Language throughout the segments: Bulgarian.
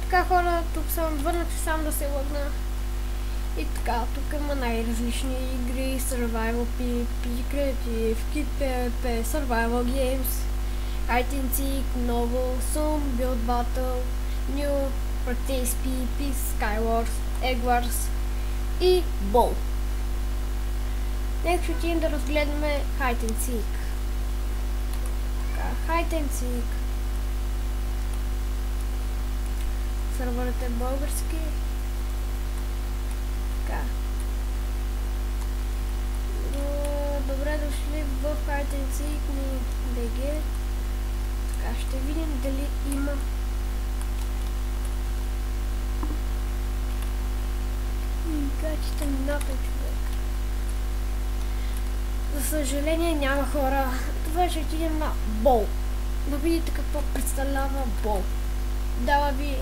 така хора, тук съм върнах се сам да се лъгна. И така, тук има най-различни игри, Survival PvP, Creative, Kit PvP, Survival Games, Hide and Seek, Novel, Zoom, Build Battle, New, Practice PvP, Skywars, Egg Wars и Bow. Нека ще отидем да разгледаме Hide and Seek. Така, Hide and Seek. Сървърът е български. Така. Добре дошли в Hide and Seek ни BG. Така, ще видим дали има. Гачите мината, човек. За съжаление няма хора. Това ще отидем на Bow. Да видите какво представлява Bow. Дава ви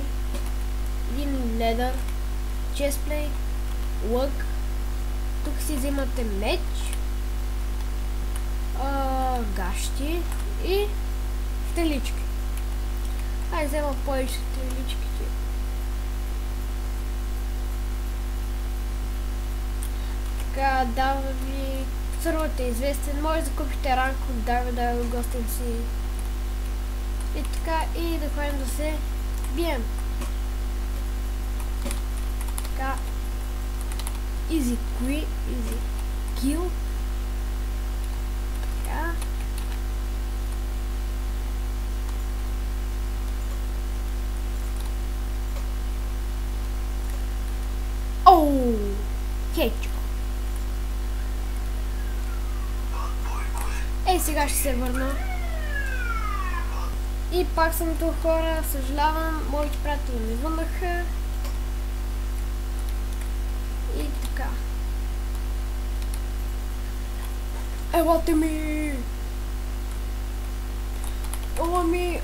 един ледър, честплей, лък. Тук си взимате меч, гащи и стрелички. Ай, взема повече стреличките. Така, дава ви... Сървът е известен, може да купите ранг от Dive Ghost MC. И така, и да ходим да се бием. Така, easy kill. Така. Оу! Хечо. Ей, сега ще се върна. И пак съм тук, хора, съжалявам, моите приятели ме върнаха. И така. Елате ми! Ела ми!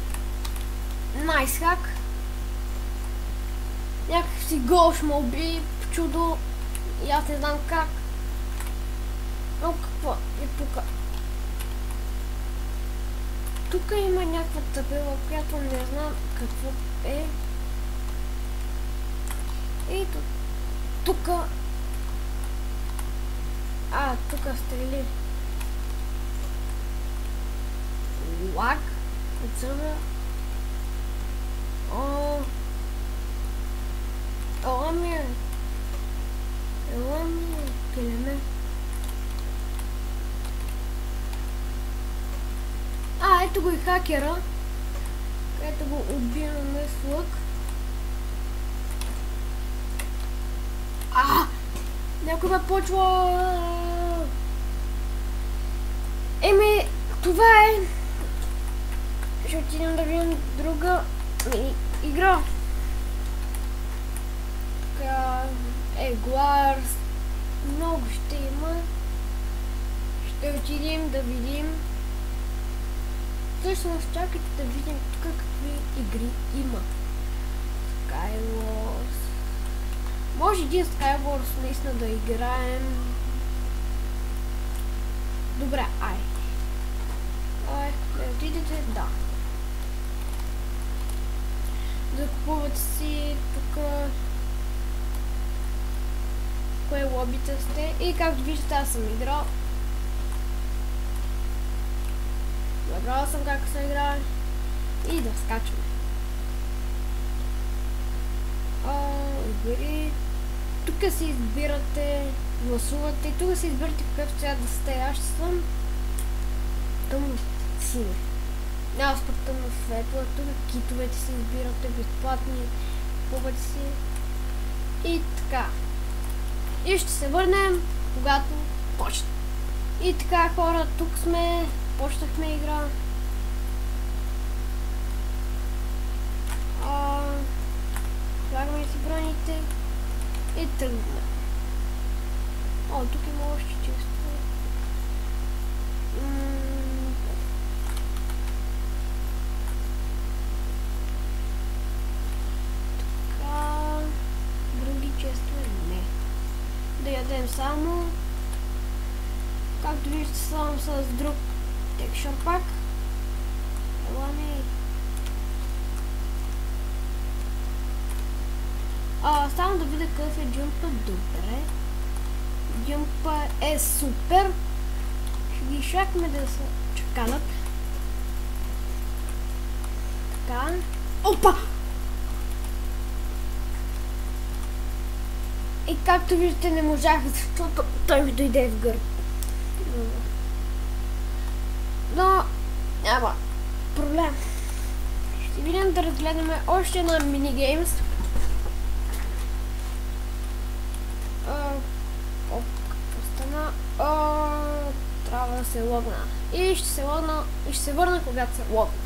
Найс хак. Някакси гол ще ме уби, чудо. И аз не знам как. Но какво е тук? Тук има някаква табела, която не знам какво е. И тук. Тук стрели. Лак. Отсъва. Ела ми. Пилеме. Ето го и хакера. Където го убиваме с лък. Някой ме почва. Еми, това е. Ще отидем да видим друга игра. Така, Egg Wars. Много ще има. Ще отидем да видим. Всъщност чакайте да видим тук какви игри има. Skywars. Може един Skywars наистина да играем. Добре, да отидете, да. Да купувате си тук кое лобита сте. И както виждате, аз съм играл. Забрал съм как се играе. И да скачаме. Игри. Тук си избирате, гласувате. Тук си избирате какъв цвят да сте. Аз ще съм тъмно синя. Аз пък тъмно светло. Тук китовете си избирате безплатни. Купувате си. И така. И ще се върнем, когато почне. И така, хора, тук сме. Почнахме игра. Слагаме си броните и тръгваме. Тук има още често. Така. Други често не. Да ядем само. Както виждате, съм с друг текшър пак. Ела ми. Само да видя какъв е джумпа. Добре. Джумпа е супер. Ще ги шакме да се чаканат. Така. Опа! И както виждате не можах, защото той ми дойде в гърб. Но няма проблем. Ще видим да разгледаме още една минигеймс. Какво стана? Трябва да се логна. И ще се върна, когато се логна.